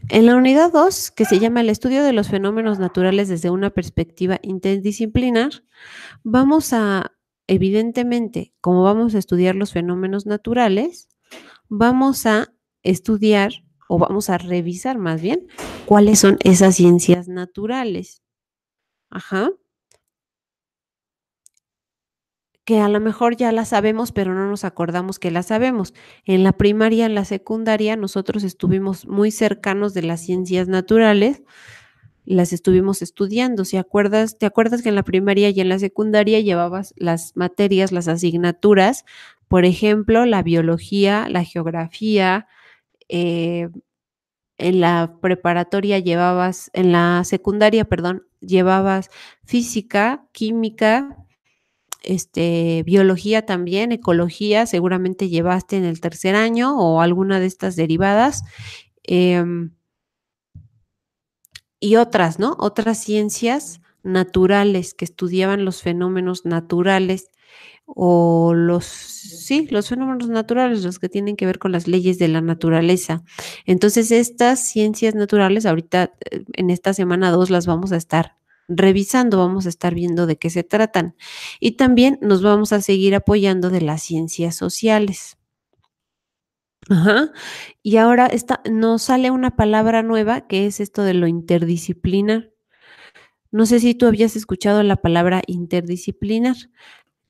En la unidad 2, que se llama el estudio de los fenómenos naturales desde una perspectiva interdisciplinar, vamos a, evidentemente, como vamos a estudiar los fenómenos naturales, vamos a estudiar o vamos a revisar más bien cuáles son esas ciencias naturales. Ajá. Que a lo mejor ya las sabemos, pero no nos acordamos que las sabemos. En la primaria, en la secundaria, nosotros estuvimos muy cercanos de las ciencias naturales, las estuvimos estudiando. Si acuerdas, ¿te acuerdas que en la primaria y en la secundaria llevabas las materias, las asignaturas? Por ejemplo, la biología, la geografía, eh, en la preparatoria llevabas, en la secundaria, perdón, llevabas física, química, biología también, ecología, seguramente llevaste en el tercer año o alguna de estas derivadas, em, y otras, ¿no? Otras ciencias naturales que estudiaban los fenómenos naturales o los fenómenos naturales, los que tienen que ver con las leyes de la naturaleza. Entonces, estas ciencias naturales, ahorita en esta semana 2 las vamos a estar revisando, vamos a estar viendo de qué se tratan. Y también nos vamos a seguir apoyando de las ciencias sociales. Ajá. Y ahora nos sale una palabra nueva que es esto de lo interdisciplinar. No sé si tú habías escuchado la palabra interdisciplinar.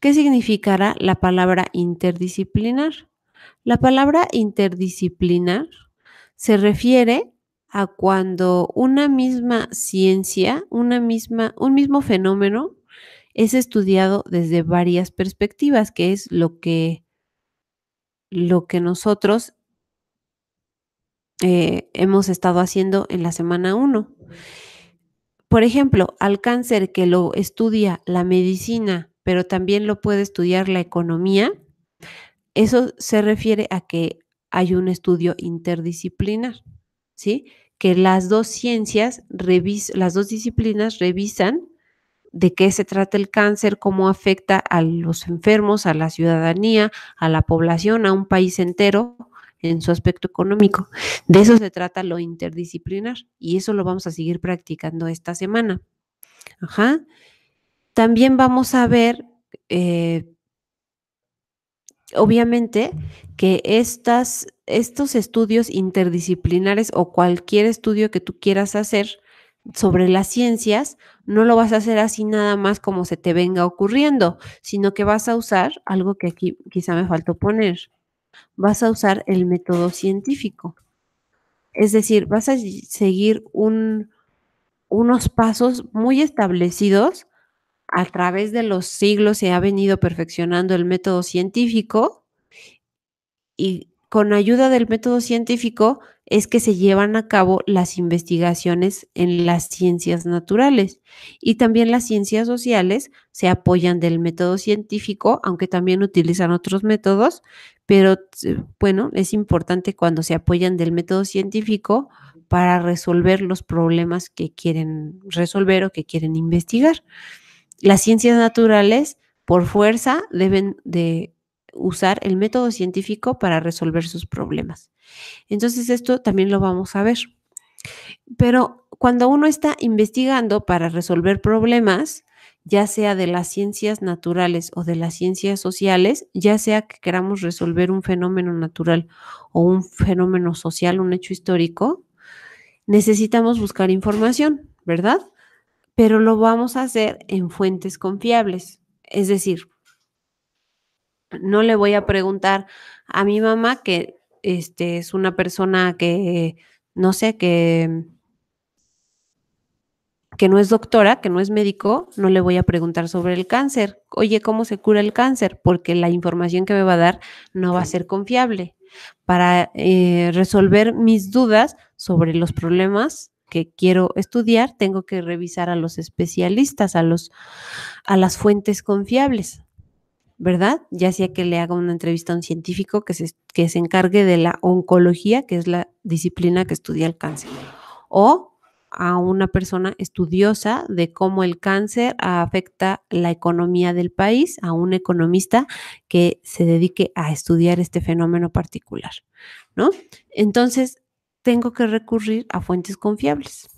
¿Qué significará la palabra interdisciplinar? La palabra interdisciplinar se refiere a cuando una misma ciencia, un mismo fenómeno es estudiado desde varias perspectivas, que es lo que nosotros hemos estado haciendo en la semana uno. Por ejemplo, al cáncer que lo estudia la medicina, pero también lo puede estudiar la economía, eso se refiere a que hay un estudio interdisciplinar, ¿sí? Que las 2 disciplinas revisan de qué se trata el cáncer, cómo afecta a los enfermos, a la ciudadanía, a la población, a un país entero en su aspecto económico. De eso se trata lo interdisciplinar y eso lo vamos a seguir practicando esta semana. Ajá. También vamos a ver, eh, obviamente, que estos estudios interdisciplinares o cualquier estudio que tú quieras hacer sobre las ciencias, no lo vas a hacer así nada más como se te venga ocurriendo, sino que vas a usar algo que aquí quizá me faltó poner, vas a usar el método científico. Es decir, vas a seguir unos pasos muy establecidos. A través de los siglos se ha venido perfeccionando el método científico y con ayuda del método científico es que se llevan a cabo las investigaciones en las ciencias naturales. Y también las ciencias sociales se apoyan del método científico, aunque también utilizan otros métodos, pero bueno, es importante cuando se apoyan del método científico para resolver los problemas que quieren resolver o que quieren investigar. Las ciencias naturales, por fuerza, deben de usar el método científico para resolver sus problemas. Entonces, esto también lo vamos a ver. Pero cuando uno está investigando para resolver problemas, ya sea de las ciencias naturales o de las ciencias sociales, ya sea que queramos resolver un fenómeno natural o un fenómeno social, un hecho histórico, necesitamos buscar información, ¿verdad? Pero lo vamos a hacer en fuentes confiables. Es decir, no le voy a preguntar a mi mamá, que, es una persona que, no sé, que no es doctora, que no es médico, no le voy a preguntar sobre el cáncer. Oye, ¿cómo se cura el cáncer? Porque la información que me va a dar no va a ser confiable. Para, resolver mis dudas sobre los problemas que quiero estudiar, tengo que revisar a los especialistas, a las fuentes confiables, ¿verdad? Ya sea que le haga una entrevista a un científico que se encargue de la oncología, que es la disciplina que estudia el cáncer, o a una persona estudiosa de cómo el cáncer afecta la economía del país, a un economista que se dedique a estudiar este fenómeno particular, ¿no? Entonces, tengo que recurrir a fuentes confiables.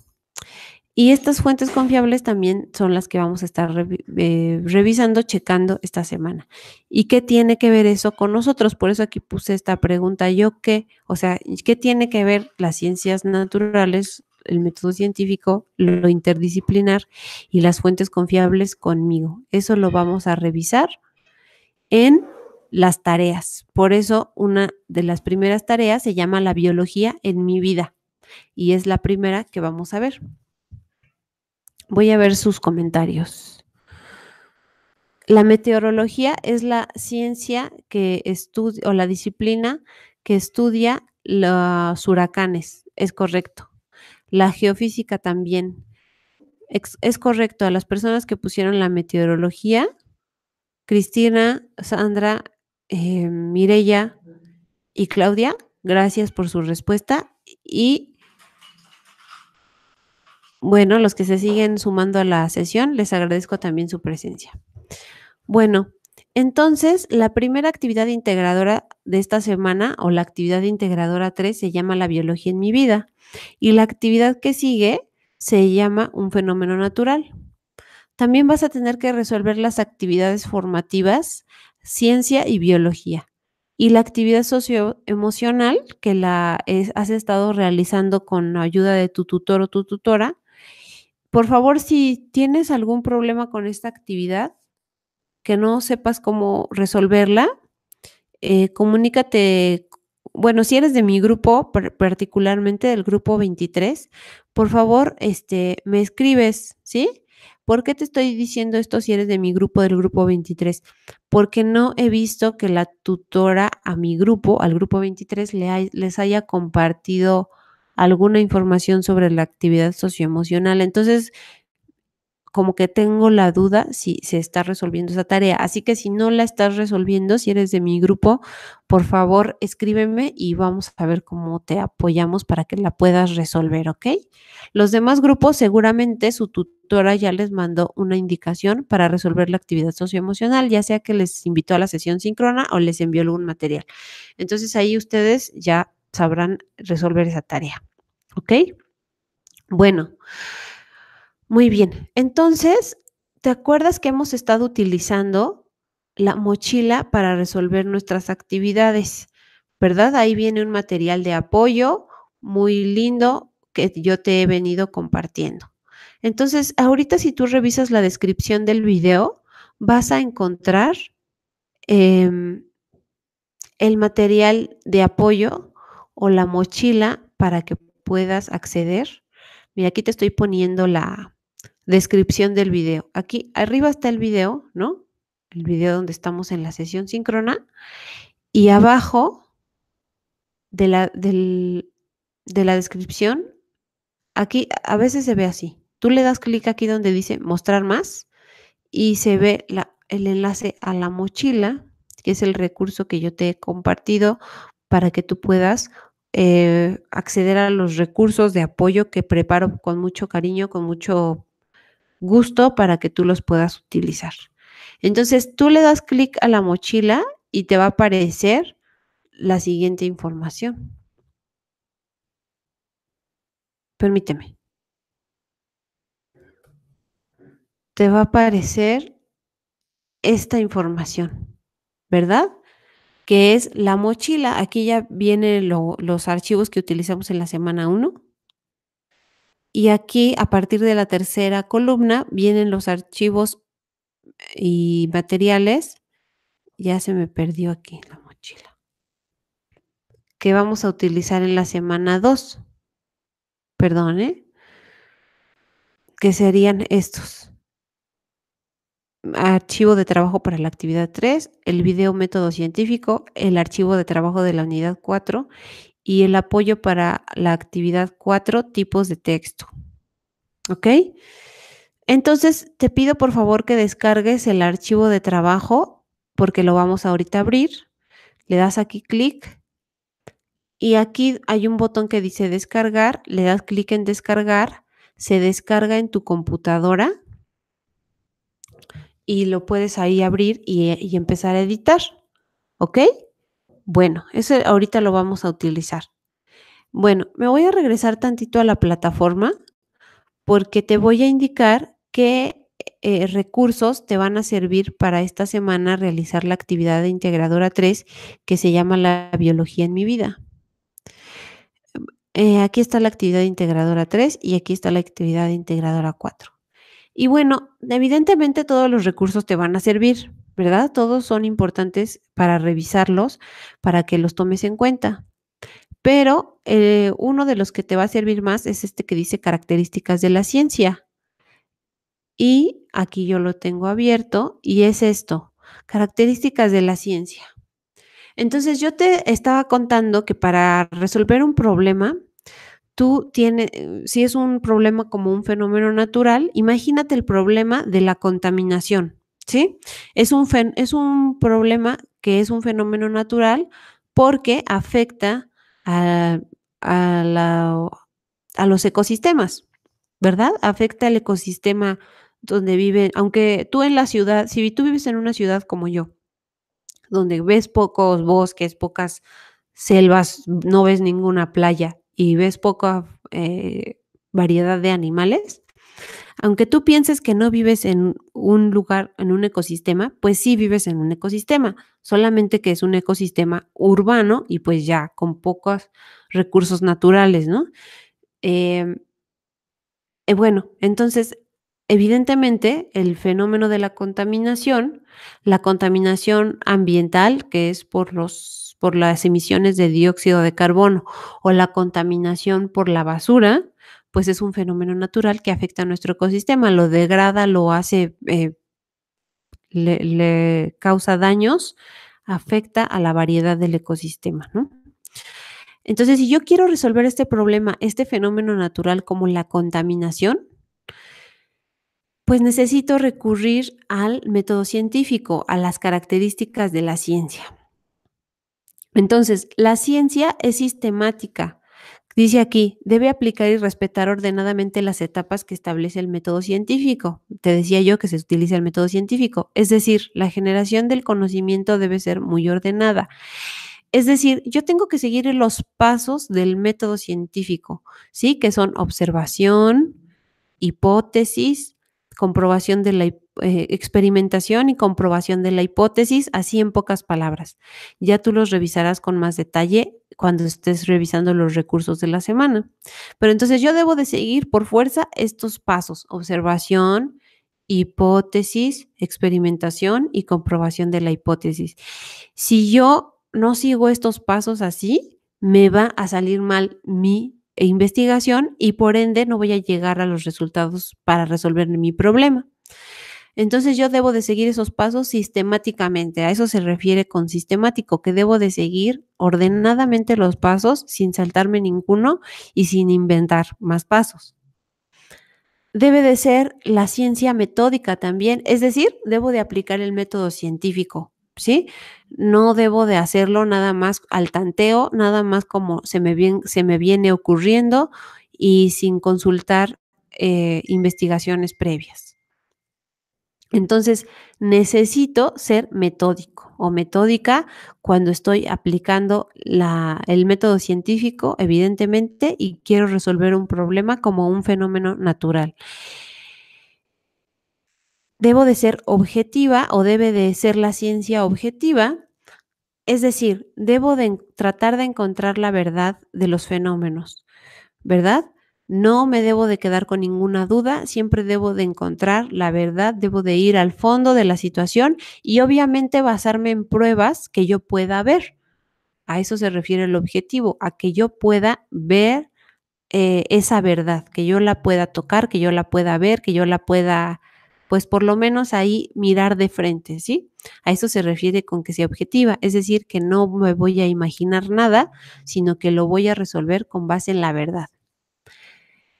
Y estas fuentes confiables también son las que vamos a estar revisando, checando esta semana. ¿Y qué tiene que ver eso con nosotros? Por eso aquí puse esta pregunta, ¿yo qué? O sea, ¿qué tiene que ver las ciencias naturales, el método científico, lo interdisciplinar y las fuentes confiables conmigo? Eso lo vamos a revisar en las tareas. Por eso una de las primeras tareas se llama la biología en mi vida y es la primera que vamos a ver. Voy a ver sus comentarios. La meteorología es la ciencia que estudia, o la disciplina que estudia los huracanes. Es correcto. La geofísica también. Es correcto. A las personas que pusieron la meteorología, Cristina, Sandra, Mireya y Claudia, gracias por su respuesta. Y bueno, los que se siguen sumando a la sesión, les agradezco también su presencia. Bueno, entonces la primera actividad integradora de esta semana o la actividad integradora 3 se llama la biología en mi vida y la actividad que sigue se llama un fenómeno natural. También vas a tener que resolver las actividades formativas, ciencia y biología. Y la actividad socioemocional que has estado realizando con ayuda de tu tutor o tu tutora. Por favor, si tienes algún problema con esta actividad, que no sepas cómo resolverla, comunícate. Bueno, si eres de mi grupo, particularmente del grupo 23, por favor, me escribes, ¿sí? ¿Por qué te estoy diciendo esto si eres de mi grupo, del grupo 23? Porque no he visto que la tutora a mi grupo, al grupo 23, les haya compartido alguna información sobre la actividad socioemocional. Entonces, como que tengo la duda si se está resolviendo esa tarea. Así que si no la estás resolviendo, si eres de mi grupo, por favor, escríbeme y vamos a ver cómo te apoyamos para que la puedas resolver, ¿ok? Los demás grupos seguramente su tutora ya les mandó una indicación para resolver la actividad socioemocional, ya sea que les invitó a la sesión síncrona o les envió algún material. Entonces ahí ustedes ya sabrán resolver esa tarea, ¿ok? Bueno. Muy bien. Entonces, ¿te acuerdas que hemos estado utilizando la mochila para resolver nuestras actividades? ¿Verdad? Ahí viene un material de apoyo muy lindo que yo te he venido compartiendo. Entonces, ahorita si tú revisas la descripción del video, vas a encontrar em, el material de apoyo o la mochila para que puedas acceder. Mira, aquí te estoy poniendo la descripción del video. Aquí arriba está el video, ¿no? El video donde estamos en la sesión síncrona. Y abajo de la descripción, aquí a veces se ve así. Tú le das clic aquí donde dice mostrar más y se ve el enlace a la mochila, que es el recurso que yo te he compartido para que tú puedas acceder a los recursos de apoyo que preparo con mucho cariño, con mucho gusto para que tú los puedas utilizar. Entonces, tú le das clic a la mochila y te va a aparecer la siguiente información. Permíteme. Te va a aparecer esta información, ¿verdad? Que es la mochila. Aquí ya vienen los archivos que utilizamos en la semana 1. Y aquí, a partir de la tercera columna, vienen los archivos y materiales. Ya se me perdió aquí la mochila. Que vamos a utilizar en la semana 2. Perdón, que serían estos. Archivo de trabajo para la actividad 3, el video método científico, el archivo de trabajo de la unidad 4 y el apoyo para la actividad 4, tipos de texto. ¿Ok? Entonces, te pido por favor que descargues el archivo de trabajo porque lo vamos ahorita a abrir. Le das aquí clic y aquí hay un botón que dice descargar. Le das clic en descargar. Se descarga en tu computadora y lo puedes ahí abrir y empezar a editar. ¿Ok? Bueno, eso ahorita lo vamos a utilizar. Bueno, me voy a regresar tantito a la plataforma porque te voy a indicar qué, recursos te van a servir para esta semana realizar la actividad de integradora 3 que se llama La biología en mi vida. Aquí está la actividad integradora 3 y aquí está la actividad integradora 4. Y bueno, evidentemente todos los recursos te van a servir, ¿verdad? Todos son importantes para revisarlos, para que los tomes en cuenta. Pero, uno de los que te va a servir más es este que dice características de la ciencia. Y aquí yo lo tengo abierto y es esto, características de la ciencia. Entonces, yo te estaba contando que para resolver un problema, tú tienes, si es un problema como un fenómeno natural, imagínate el problema de la contaminación, ¿sí? Es un problema que es un fenómeno natural porque afecta a a la a los ecosistemas, ¿verdad? Afecta al ecosistema donde viven, aunque tú en la ciudad, si tú vives en una ciudad como yo, donde ves pocos bosques, pocas selvas, no ves ninguna playa y ves poca, variedad de animales, aunque tú pienses que no vives en un lugar, en un ecosistema, pues sí vives en un ecosistema, solamente que es un ecosistema urbano y, pues, ya con pocos recursos naturales, ¿no? Em bueno, entonces, evidentemente, el fenómeno de la contaminación ambiental, que es por las emisiones de dióxido de carbono, o la contaminación por la basura, pues es un fenómeno natural que afecta a nuestro ecosistema, lo degrada, lo hace, le causa daños, afecta a la variedad del ecosistema, ¿no? Entonces, si yo quiero resolver este problema, este fenómeno natural como la contaminación, pues necesito recurrir al método científico, a las características de la ciencia. Entonces, la ciencia es sistemática. Dice aquí, debe aplicar y respetar ordenadamente las etapas que establece el método científico. Te decía yo que se utiliza el método científico, es decir, la generación del conocimiento debe ser muy ordenada. Es decir, yo tengo que seguir los pasos del método científico, ¿sí? Que son observación, hipótesis, comprobación de la experimentación y comprobación de la hipótesis, así en pocas palabras. Ya tú los revisarás con más detalle cuando estés revisando los recursos de la semana. Pero entonces yo debo de seguir por fuerza estos pasos: observación, hipótesis, experimentación y comprobación de la hipótesis. Si yo no sigo estos pasos así, me va a salir mal mi investigación y por ende no voy a llegar a los resultados para resolver mi problema. Entonces yo debo de seguir esos pasos sistemáticamente. A eso se refiere con sistemático, que debo de seguir ordenadamente los pasos sin saltarme ninguno y sin inventar más pasos. Debe de ser la ciencia metódica también, es decir, debo de aplicar el método científico, ¿sí? No debo de hacerlo nada más al tanteo, nada más como se me viene ocurriendo y sin consultar, investigaciones previas. Entonces, necesito ser metódico o metódica cuando estoy aplicando el método científico, evidentemente, y quiero resolver un problema como un fenómeno natural. Debo de ser objetiva o debe de ser la ciencia objetiva, es decir, debo de tratar de encontrar la verdad de los fenómenos, ¿verdad? No me debo de quedar con ninguna duda, siempre debo de encontrar la verdad, debo de ir al fondo de la situación y obviamente basarme en pruebas que yo pueda ver. A eso se refiere el objetivo, a que yo pueda ver, esa verdad, que yo la pueda tocar, que yo la pueda ver, que yo la pueda, pues, por lo menos ahí mirar de frente, ¿sí? A eso se refiere con que sea objetiva, es decir, que no me voy a imaginar nada, sino que lo voy a resolver con base en la verdad.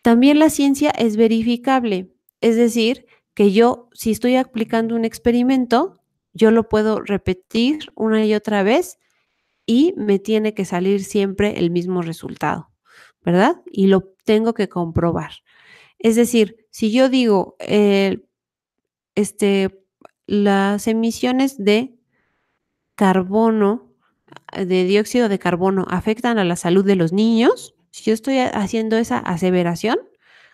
También la ciencia es verificable, es decir, que yo, si estoy aplicando un experimento, yo lo puedo repetir una y otra vez y me tiene que salir siempre el mismo resultado, ¿verdad? Y lo tengo que comprobar. Es decir, si yo digo, este, las emisiones de carbono, de dióxido de carbono afectan a la salud de los niños, Si yo estoy haciendo esa aseveración,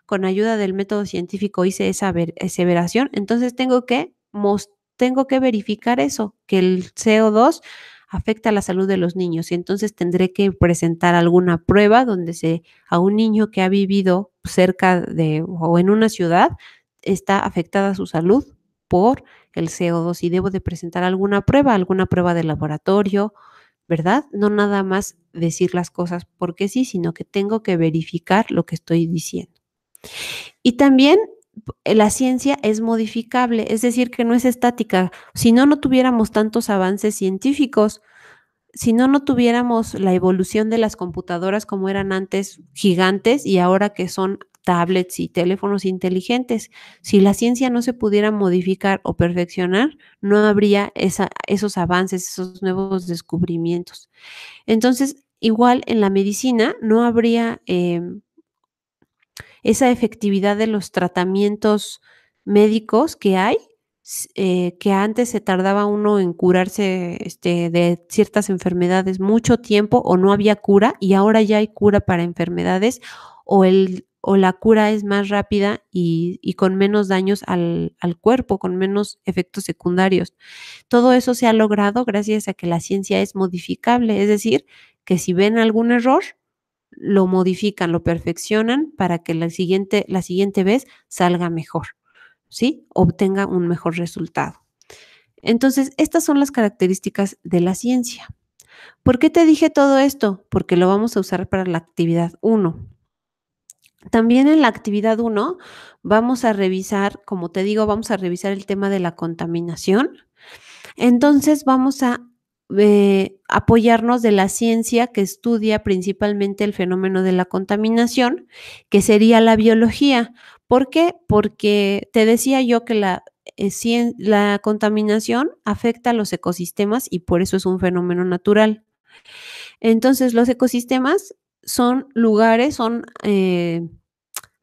con ayuda del método científico hice esa aseveración, entonces tengo que verificar eso, que el CO2 afecta la salud de los niños, y entonces tendré que presentar alguna prueba donde a un niño que ha vivido cerca de o en una ciudad está afectada su salud por el CO2 y debo de presentar alguna prueba de laboratorio, ¿verdad? No nada más decir las cosas porque sí, sino que tengo que verificar lo que estoy diciendo. Y también la ciencia es modificable, es decir, que no es estática. Si no, no tuviéramos tantos avances científicos. Si no, no tuviéramos la evolución de las computadoras como eran antes gigantes y ahora que son tablets y teléfonos inteligentes. Si la ciencia no se pudiera modificar o perfeccionar, no habría esos avances, esos nuevos descubrimientos. Entonces, igual en la medicina no habría esa efectividad de los tratamientos médicos que hay, que antes se tardaba uno en curarse, de ciertas enfermedades mucho tiempo o no había cura, y ahora ya hay cura para enfermedades, o la cura es más rápida y con menos daños al cuerpo, con menos efectos secundarios. Todo eso se ha logrado gracias a que la ciencia es modificable, es decir, que si ven algún error, lo modifican, lo perfeccionan para que la siguiente vez salga mejor, ¿sí? Obtenga un mejor resultado. Entonces, estas son las características de la ciencia. ¿Por qué te dije todo esto? Porque lo vamos a usar para la actividad 1. También en la actividad 1 vamos a revisar, como te digo, vamos a revisar el tema de la contaminación. Entonces vamos a apoyarnos de la ciencia que estudia principalmente el fenómeno de la contaminación, que sería la biología. ¿Por qué? Porque te decía yo que la contaminación afecta a los ecosistemas y por eso es un fenómeno natural. Entonces, los ecosistemas son lugares,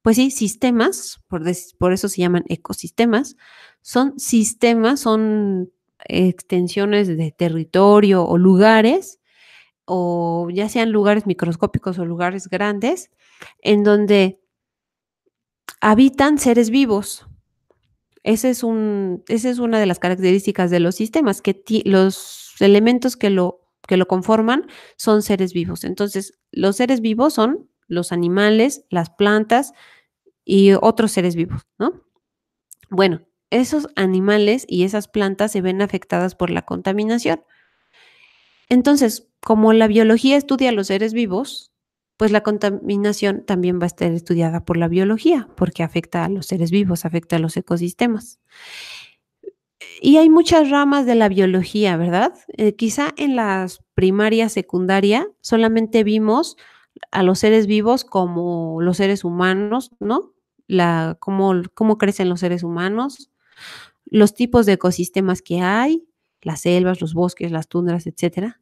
pues sí, sistemas, por eso se llaman ecosistemas, son sistemas, son extensiones de territorio o lugares, o ya sean lugares microscópicos o lugares grandes, en donde habitan seres vivos. Esa es una de las características de los sistemas, que los elementos que lo conforman son seres vivos. Entonces, los seres vivos son los animales, las plantas y otros seres vivos, ¿no? Bueno, esos animales y esas plantas se ven afectadas por la contaminación. Entonces, como la biología estudia a los seres vivos, pues la contaminación también va a estar estudiada por la biología, porque afecta a los seres vivos, afecta a los ecosistemas. Y hay muchas ramas de la biología, ¿verdad? Quizá en las primaria, secundaria, solamente vimos a los seres vivos como los seres humanos, ¿no? Cómo crecen los seres humanos, los tipos de ecosistemas que hay, las selvas, los bosques, las tundras, etcétera.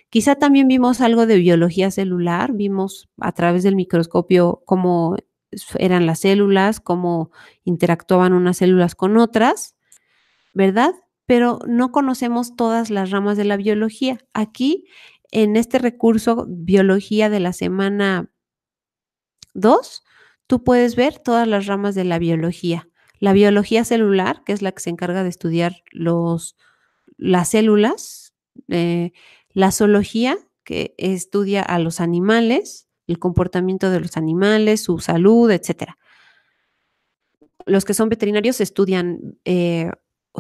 Quizá también vimos algo de biología celular, vimos a través del microscopio cómo eran las células, cómo interactuaban unas células con otras, ¿verdad? Pero no conocemos todas las ramas de la biología. Aquí, en este recurso, biología de la semana 2, tú puedes ver todas las ramas de la biología. La biología celular, que es la que se encarga de estudiar las células, la zoología, que estudia a los animales, el comportamiento de los animales, su salud, etcétera. Los que son veterinarios estudian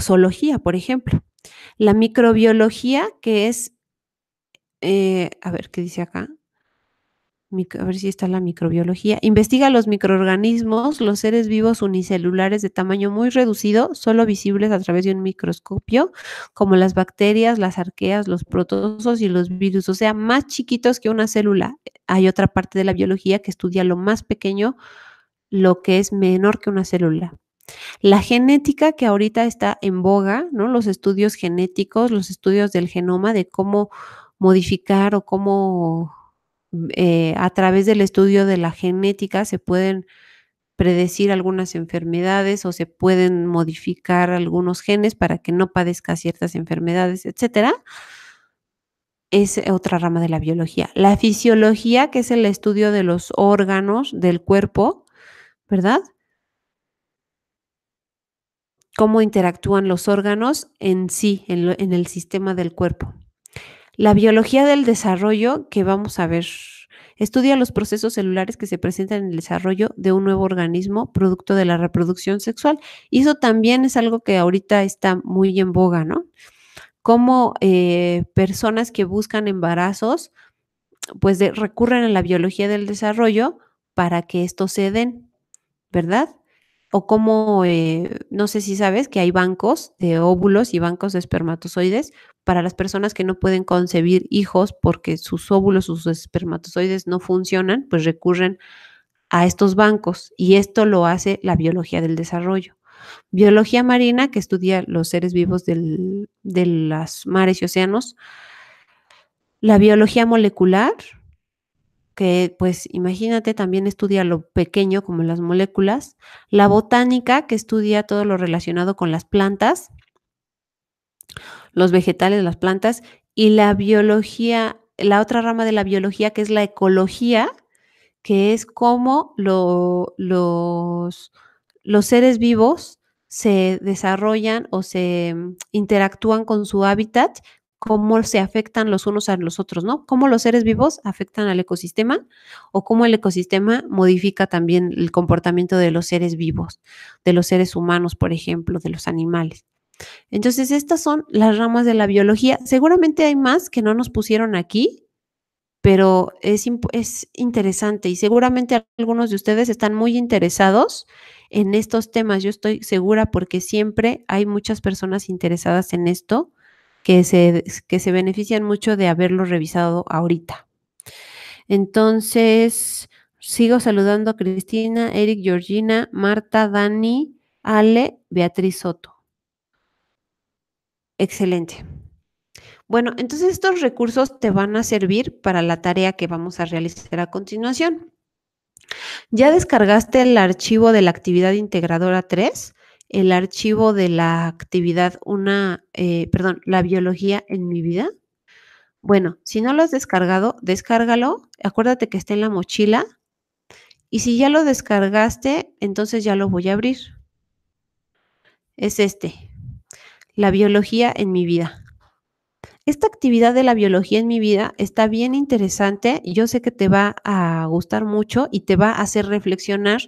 zoología, por ejemplo. La microbiología, que es, a ver, ¿qué dice acá? A ver si está la microbiología. Investiga los microorganismos, los seres vivos unicelulares de tamaño muy reducido, solo visibles a través de un microscopio, como las bacterias, las arqueas, los protozoos y los virus, o sea, más chiquitos que una célula. Hay otra parte de la biología que estudia lo más pequeño, lo que es menor que una célula. La genética, que ahorita está en boga, ¿no? Los estudios genéticos, los estudios del genoma, de cómo modificar o cómo a través del estudio de la genética se pueden predecir algunas enfermedades o se pueden modificar algunos genes para que no padezca ciertas enfermedades, etcétera. es otra rama de la biología. La fisiología, que es el estudio de los órganos del cuerpo, ¿verdad? Cómo interactúan los órganos en sí, en el sistema del cuerpo. La biología del desarrollo, que vamos a ver, estudia los procesos celulares que se presentan en el desarrollo de un nuevo organismo producto de la reproducción sexual. Y eso también es algo que ahorita está muy en boga, ¿no? Cómo personas que buscan embarazos, pues recurren a la biología del desarrollo para que estos se den, ¿verdad? O como, no sé si sabes que hay bancos de óvulos y bancos de espermatozoides para las personas que no pueden concebir hijos porque sus óvulos, sus espermatozoides no funcionan, pues recurren a estos bancos y esto lo hace la biología del desarrollo. Biología marina, que estudia los seres vivos de los mares y océanos. La biología molecular, que pues imagínate, también estudia lo pequeño como las moléculas, la botánica, que estudia todo lo relacionado con las plantas, los vegetales, las plantas, y la biología, la otra rama de la biología, que es la ecología, que es cómo los seres vivos se desarrollan o se interactúan con su hábitat, cómo se afectan los unos a los otros, ¿no? Cómo los seres vivos afectan al ecosistema o cómo el ecosistema modifica también el comportamiento de los seres vivos, de los seres humanos, por ejemplo, de los animales. Entonces, estas son las ramas de la biología. Seguramente hay más que no nos pusieron aquí, pero es interesante y seguramente algunos de ustedes están muy interesados en estos temas. Yo estoy segura porque siempre hay muchas personas interesadas en esto que se benefician mucho de haberlo revisado ahorita. Entonces, sigo saludando a Cristina, Eric, Georgina, Marta, Dani, Ale, Beatriz Soto. Excelente. Bueno, entonces estos recursos te van a servir para la tarea que vamos a realizar a continuación. ¿Ya descargaste el archivo de la actividad integradora 3? El archivo de la actividad la biología en mi vida. Bueno, si no lo has descargado, descárgalo. Acuérdate que está en la mochila. Y si ya lo descargaste, entonces ya lo voy a abrir. Es la biología en mi vida. Esta actividad de la biología en mi vida está bien interesante. Yo sé que te va a gustar mucho y te va a hacer reflexionar,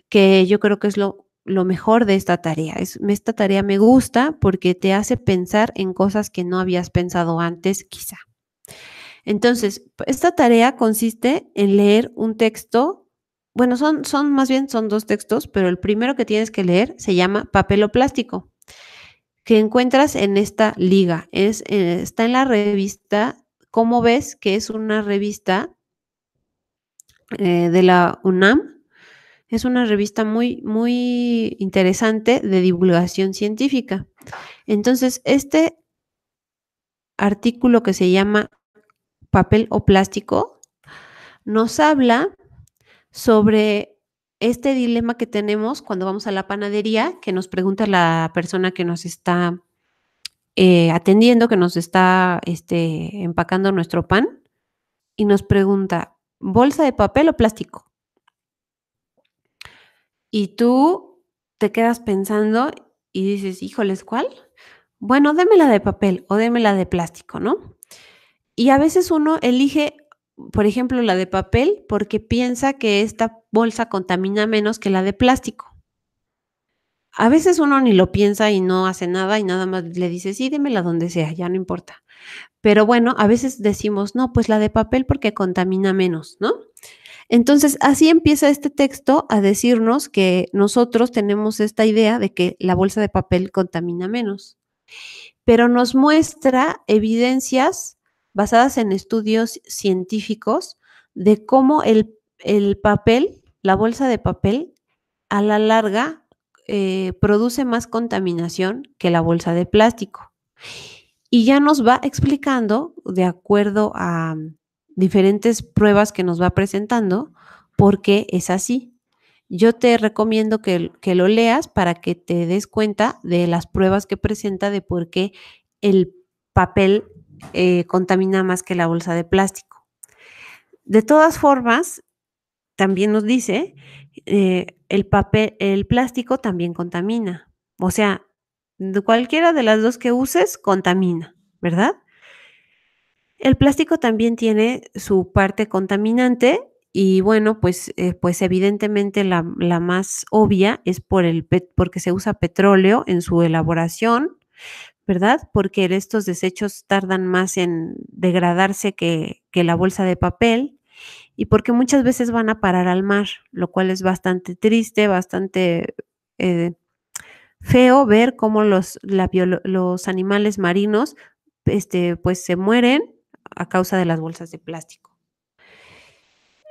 que yo creo que es lo mejor de esta tarea. Esta tarea me gusta porque te hace pensar en cosas que no habías pensado antes, quizá. Entonces, esta tarea consiste en leer un texto. Bueno, más bien son dos textos, pero el primero que tienes que leer se llama Papel o Plástico, que encuentras en esta liga. Está en la revista. ¿Cómo ves? Que es una revista de la UNAM. Es una revista muy, muy interesante de divulgación científica. Entonces, este artículo que se llama Papel o Plástico nos habla sobre este dilema que tenemos cuando vamos a la panadería, que nos pregunta la persona que nos está atendiendo, que nos está empacando nuestro pan, y nos pregunta, ¿bolsa de papel o plástico? Y tú te quedas pensando y dices, híjoles, ¿cuál? Bueno, deme la de papel o deme la de plástico, ¿no? Y a veces uno elige, por ejemplo, la de papel porque piensa que esta bolsa contamina menos que la de plástico. A veces uno ni lo piensa y no hace nada y nada más le dice, sí, démela donde sea, ya no importa. Pero bueno, a veces decimos, no, pues la de papel porque contamina menos, ¿no? Entonces, así empieza este texto a decirnos que nosotros tenemos esta idea de que la bolsa de papel contamina menos, pero nos muestra evidencias basadas en estudios científicos de cómo el papel, la bolsa de papel, a la larga produce más contaminación que la bolsa de plástico. Y ya nos va explicando, de acuerdo a diferentes pruebas que nos va presentando, por qué es así. Yo te recomiendo que lo leas para que te des cuenta de las pruebas que presenta de por qué el papel contamina más que la bolsa de plástico. De todas formas, también nos dice, el plástico también contamina. O sea, de cualquiera de las 2 que uses contamina, ¿verdad? El plástico también tiene su parte contaminante y bueno, pues evidentemente la más obvia es porque se usa petróleo en su elaboración, ¿verdad? Porque estos desechos tardan más en degradarse que la bolsa de papel y porque muchas veces van a parar al mar, lo cual es bastante triste, bastante, eh, feo ver cómo los animales marinos, pues, se mueren a causa de las bolsas de plástico.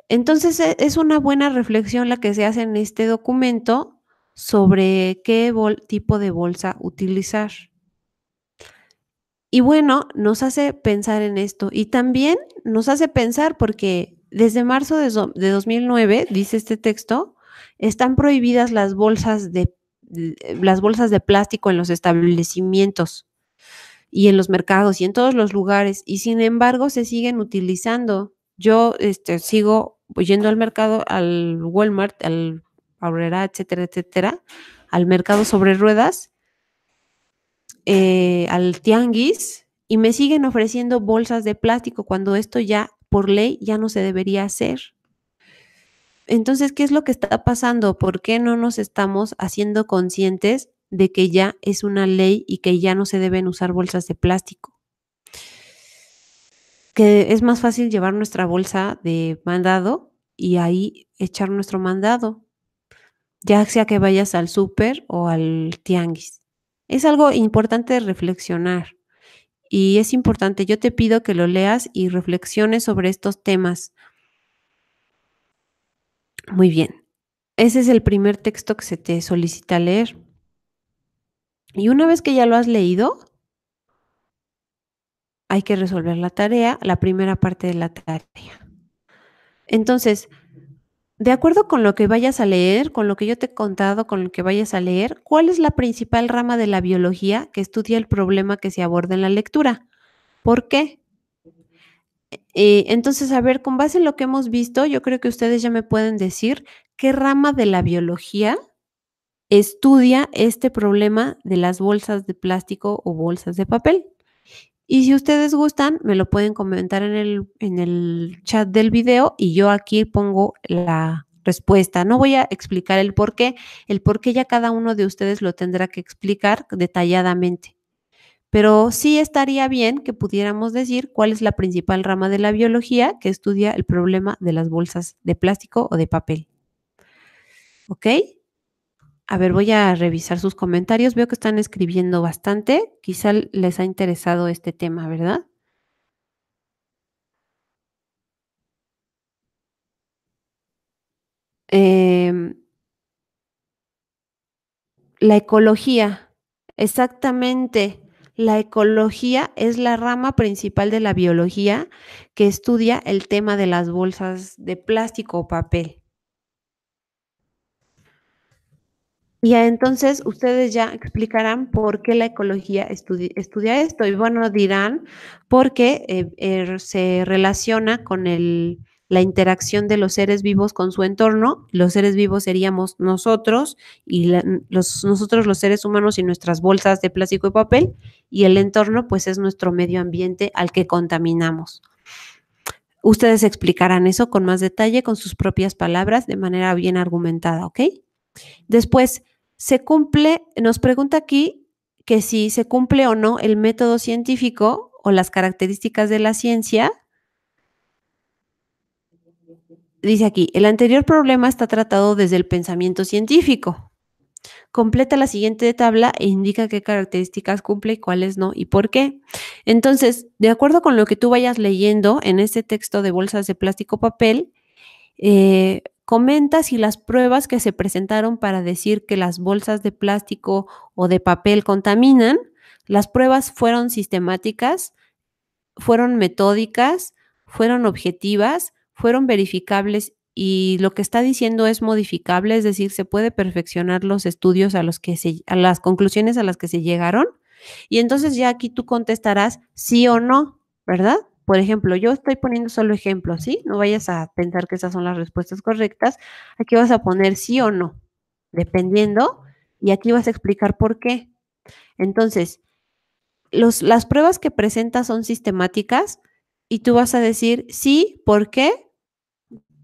Entonces, es una buena reflexión la que se hace en este documento sobre qué tipo de bolsa utilizar. Y bueno, nos hace pensar en esto, y también nos hace pensar porque desde marzo de 2009, dice este texto, están prohibidas las bolsas de plástico en los establecimientos y en los mercados y en todos los lugares, y sin embargo se siguen utilizando. Yo, sigo yendo al mercado, al Walmart, al Aurrera, etcétera, etcétera, al mercado sobre ruedas, al tianguis, y me siguen ofreciendo bolsas de plástico cuando esto ya, por ley, ya no se debería hacer. Entonces, ¿qué es lo que está pasando? ¿Por qué no nos estamos haciendo conscientes de que ya es una ley y que ya no se deben usar bolsas de plástico? Que es más fácil llevar nuestra bolsa de mandado y ahí echar nuestro mandado, ya sea que vayas al súper o al tianguis. Es algo importante de reflexionar y es importante, yo te pido que lo leas y reflexiones sobre estos temas. Muy bien, ese es el primer texto que se te solicita leer. Y una vez que ya lo has leído, hay que resolver la tarea, la primera parte de la tarea. Entonces, de acuerdo con lo que vayas a leer, con lo que yo te he contado, con lo que vayas a leer, ¿cuál es la principal rama de la biología que estudia el problema que se aborda en la lectura? ¿Por qué? Entonces, a ver, con base en lo que hemos visto, yo creo que ustedes ya me pueden decir qué rama de la biología estudia este problema de las bolsas de plástico o bolsas de papel. Y si ustedes gustan, me lo pueden comentar en el chat del video y yo aquí pongo la respuesta. No voy a explicar el por qué ya cada uno de ustedes lo tendrá que explicar detalladamente. Pero sí estaría bien que pudiéramos decir cuál es la principal rama de la biología que estudia el problema de las bolsas de plástico o de papel. ¿Ok? A ver, voy a revisar sus comentarios. Veo que están escribiendo bastante. Quizá les ha interesado este tema, ¿verdad? Em, la ecología, exactamente. La ecología es la rama principal de la biología que estudia el tema de las bolsas de plástico o papel. Y entonces ustedes ya explicarán por qué la ecología estudia esto. Y bueno, dirán porque se relaciona con la interacción de los seres vivos con su entorno. Los seres vivos seríamos nosotros y nosotros los seres humanos y nuestras bolsas de plástico y papel. Y el entorno pues es nuestro medio ambiente al que contaminamos. Ustedes explicarán eso con más detalle, con sus propias palabras, de manera bien argumentada, ¿ok? Después, nos pregunta aquí que si se cumple o no el método científico o las características de la ciencia. Dice aquí, el anterior problema está tratado desde el pensamiento científico. Completa la siguiente tabla e indica qué características cumple y cuáles no y por qué. Entonces, de acuerdo con lo que tú vayas leyendo en este texto de bolsas de plástico papel, comenta si las pruebas que se presentaron para decir que las bolsas de plástico o de papel contaminan, las pruebas fueron sistemáticas, fueron metódicas, fueron objetivas, fueron verificables y lo que está diciendo es modificable, es decir, se puede perfeccionar los estudios a las conclusiones a las que se llegaron. Y entonces ya aquí tú contestarás sí o no. ¿verdad? Por ejemplo, yo estoy poniendo solo ejemplos, ¿sí? No vayas a pensar que esas son las respuestas correctas. Aquí vas a poner sí o no, dependiendo, y aquí vas a explicar por qué. Entonces, las pruebas que presentas son sistemáticas y tú vas a decir sí, ¿por qué?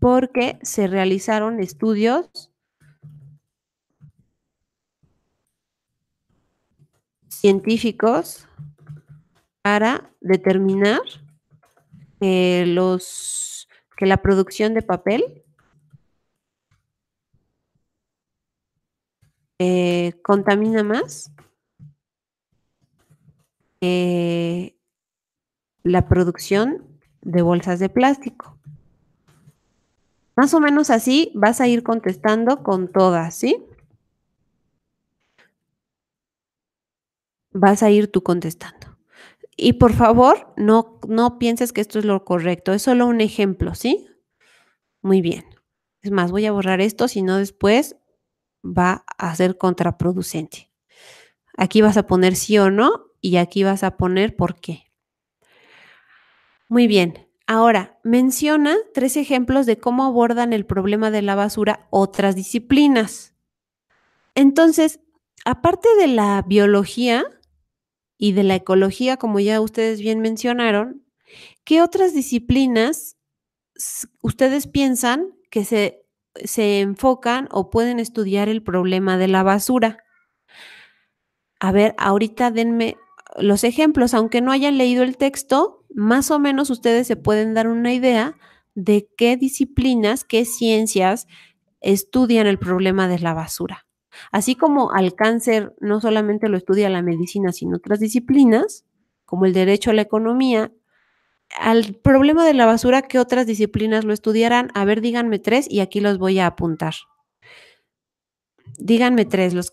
Porque se realizaron estudios científicos para determinar que que la producción de papel contamina más que la producción de bolsas de plástico. Más o menos así vas a ir contestando con todas, ¿sí? Vas a ir tú contestando. Y por favor, no pienses que esto es lo correcto, es solo un ejemplo, ¿sí? Muy bien. Es más, voy a borrar esto, si no después va a ser contraproducente. Aquí vas a poner sí o no y aquí vas a poner por qué. Muy bien. Ahora, menciona 3 ejemplos de cómo abordan el problema de la basura otras disciplinas. Entonces, aparte de la biología y de la ecología, como ya ustedes bien mencionaron, ¿qué otras disciplinas ustedes piensan que se enfocan o pueden estudiar el problema de la basura? A ver, ahorita denme los ejemplos, aunque no hayan leído el texto, más o menos ustedes se pueden dar una idea de qué disciplinas, qué ciencias estudian el problema de la basura. Así como al cáncer no solamente lo estudia la medicina, sino otras disciplinas, como el derecho a la economía, al problema de la basura, ¿qué otras disciplinas lo estudiarán? A ver, díganme 3 y aquí los voy a apuntar. Díganme 3, los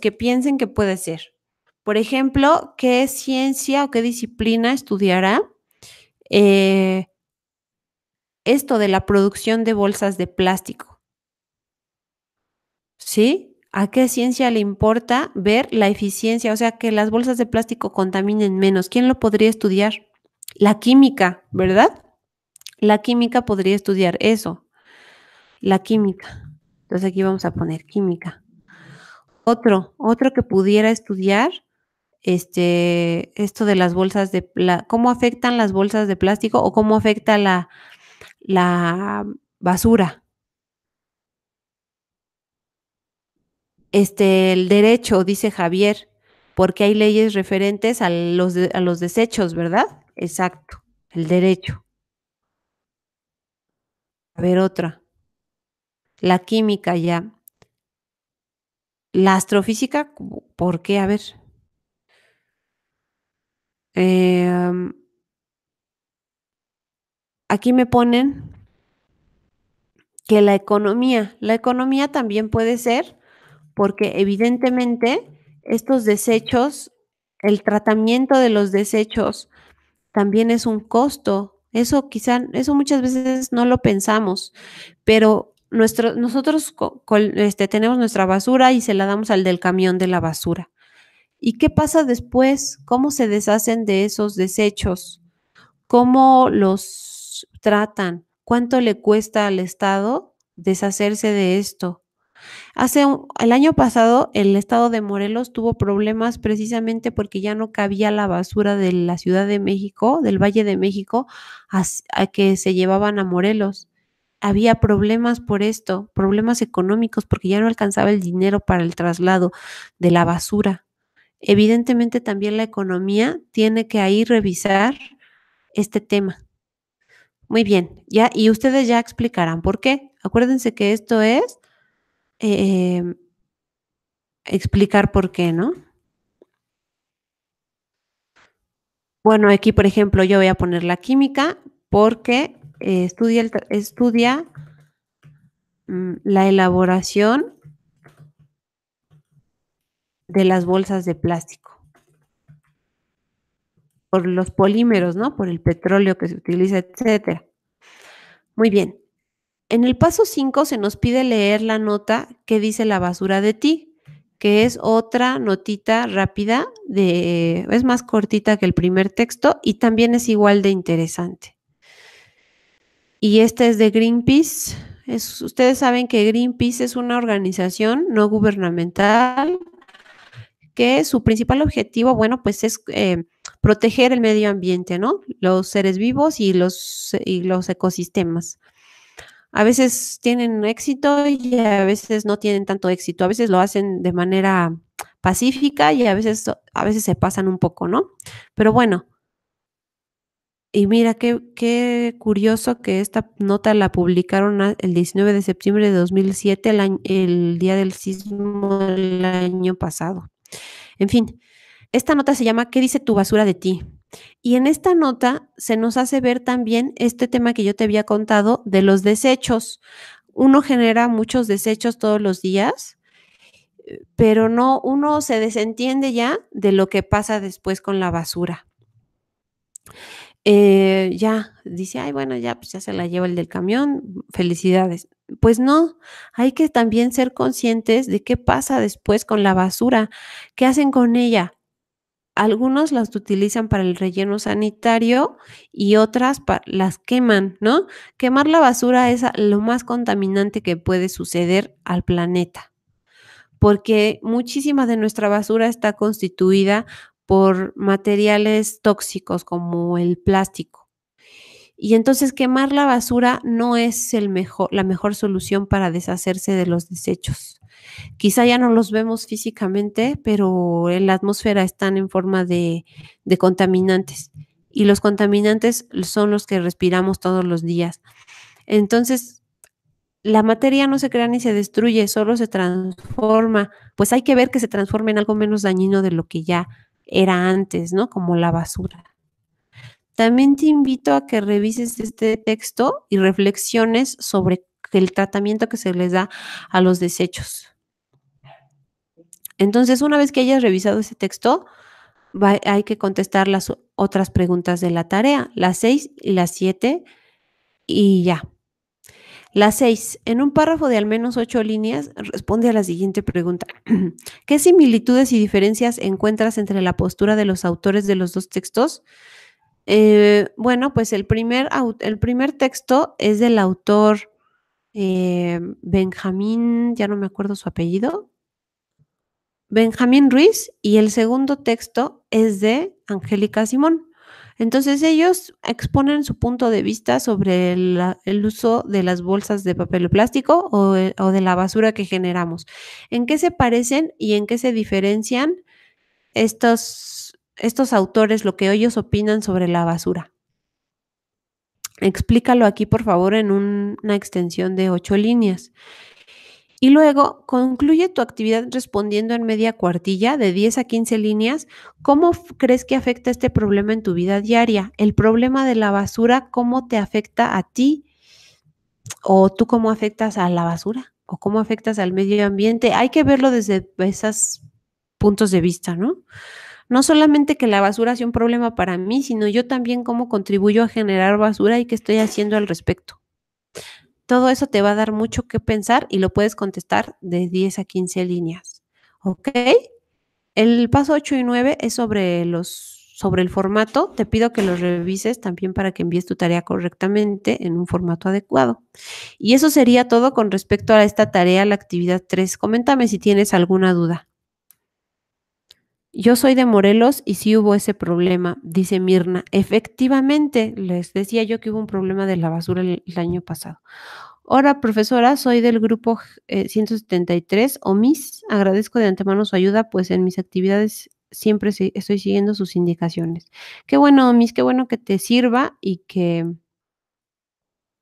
que piensen que puede ser. Por ejemplo, ¿qué ciencia o qué disciplina estudiará, eh, esto de la producción de bolsas de plástico? ¿Sí? ¿A qué ciencia le importa ver la eficiencia? O sea, que las bolsas de plástico contaminen menos. ¿Quién lo podría estudiar? La química, ¿verdad? La química podría estudiar eso, la química. Entonces aquí vamos a poner química. Otro que pudiera estudiar, esto de las bolsas cómo afectan las bolsas de plástico o cómo afecta la basura. El derecho, dice Javier, porque hay leyes referentes a a los desechos, ¿verdad? Exacto, el derecho. A ver, otra. La química ya. La astrofísica, ¿por qué? A ver. Em, Aquí me ponen que la economía también puede ser porque evidentemente estos desechos, el tratamiento de los desechos también es un costo. Eso muchas veces no lo pensamos, pero nosotros tenemos nuestra basura y se la damos al del camión de la basura. ¿Y qué pasa después? ¿Cómo se deshacen de esos desechos? ¿Cómo los tratan? ¿Cuánto le cuesta al Estado deshacerse de esto? El año pasado, el estado de Morelos tuvo problemas precisamente porque ya no cabía la basura de la Ciudad de México, del Valle de México, a que se llevaban a Morelos. Había problemas por esto, problemas económicos, porque ya no alcanzaba el dinero para el traslado de la basura. Evidentemente, también la economía tiene que ahí revisar este tema. Muy bien, ya, y ustedes ya explicarán por qué. Acuérdense que esto es em, explicar por qué, ¿no? Bueno, aquí, por ejemplo, yo voy a poner la química porque estudia la elaboración de las bolsas de plástico por los polímeros, ¿no? Por el petróleo que se utiliza, etcétera. Muy bien. En el paso 5 se nos pide leer la nota que dice la basura de ti. que es otra notita rápida es más cortita que el primer texto y también es igual de interesante. Y este es de Greenpeace. Ustedes saben que Greenpeace es una organización no gubernamental que su principal objetivo, bueno, pues es proteger el medio ambiente, ¿no? Los seres vivos y los ecosistemas. A veces tienen éxito y a veces no tienen tanto éxito. A veces lo hacen de manera pacífica y a veces se pasan un poco, ¿no? Pero bueno, y mira qué curioso que esta nota la publicaron el 19 de septiembre de 2007, el día del sismo del año pasado. En fin, esta nota se llama ¿Qué dice tu basura de ti? Y en esta nota se nos hace ver también este tema que yo te había contado de los desechos. Uno genera muchos desechos todos los días, pero uno se desentiende ya de lo que pasa después con la basura. Ya, dice: "Ay, bueno, ya, pues, ya se la lleva el del camión, felicidades". Pues no, hay que también ser conscientes de qué pasa después con la basura, qué hacen con ella. Algunos las utilizan para el relleno sanitario y otras las queman, ¿no? Quemar la basura es lo más contaminante que puede suceder al planeta, porque muchísima de nuestra basura está constituida por materiales tóxicos como el plástico. Y entonces quemar la basura no es la mejor solución para deshacerse de los desechos. Quizá ya no los vemos físicamente, pero en la atmósfera están en forma de contaminantes, y los contaminantes son los que respiramos todos los días. Entonces, la materia no se crea ni se destruye, solo se transforma. Pues hay que ver que se transforme en algo menos dañino de lo que ya era antes, ¿no? Como la basura. También te invito a que revises este texto y reflexiones sobre el tratamiento que se les da a los desechos. Entonces, una vez que hayas revisado ese texto, hay que contestar las otras preguntas de la tarea, las 6 y las 7 y ya. Las 6, en un párrafo de al menos 8 líneas, responde a la siguiente pregunta. ¿Qué similitudes y diferencias encuentras entre la postura de los autores de los 2 textos? Bueno, pues el primer texto es del autor, Benjamín, ya no me acuerdo su apellido, Benjamín Ruiz, y el segundo texto es de Angélica Simón. Entonces, ellos exponen su punto de vista sobre el uso de las bolsas de papel o plástico o de la basura que generamos. ¿En qué se parecen y en qué se diferencian estos autores, lo que ellos opinan sobre la basura? Explícalo aquí, por favor, en una extensión de 8 líneas. Y luego concluye tu actividad respondiendo en media cuartilla de 10 a 15 líneas. ¿Cómo crees que afecta este problema en tu vida diaria? El problema de la basura, ¿cómo te afecta a ti? ¿O tú cómo afectas a la basura? ¿O cómo afectas al medio ambiente? Hay que verlo desde esos puntos de vista, ¿no? No solamente que la basura sea un problema para mí, sino yo también cómo contribuyo a generar basura y qué estoy haciendo al respecto. Todo eso te va a dar mucho que pensar y lo puedes contestar de 10 a 15 líneas, ¿ok? El paso 8 y 9 es sobre el formato. Te pido que los revises también para que envíes tu tarea correctamente en un formato adecuado. Y eso sería todo con respecto a esta tarea, la actividad 3. Coméntame si tienes alguna duda. Yo soy de Morelos y sí hubo ese problema, dice Mirna. Efectivamente, les decía yo que hubo un problema de la basura el año pasado. Hola, profesora, soy del grupo 173 OMIS. Agradezco de antemano su ayuda, pues en mis actividades siempre estoy siguiendo sus indicaciones. Qué bueno, OMIS, qué bueno que te sirva y que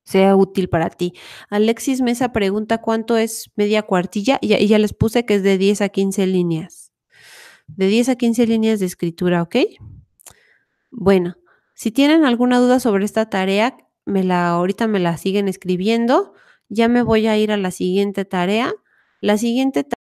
sea útil para ti. Alexis Mesa pregunta cuánto es media cuartilla y ya les puse que es de 10 a 15 líneas. De 10 a 15 líneas de escritura, ¿ok? Bueno, si tienen alguna duda sobre esta tarea, ahorita me la siguen escribiendo. Ya me voy a ir a la siguiente tarea. La siguiente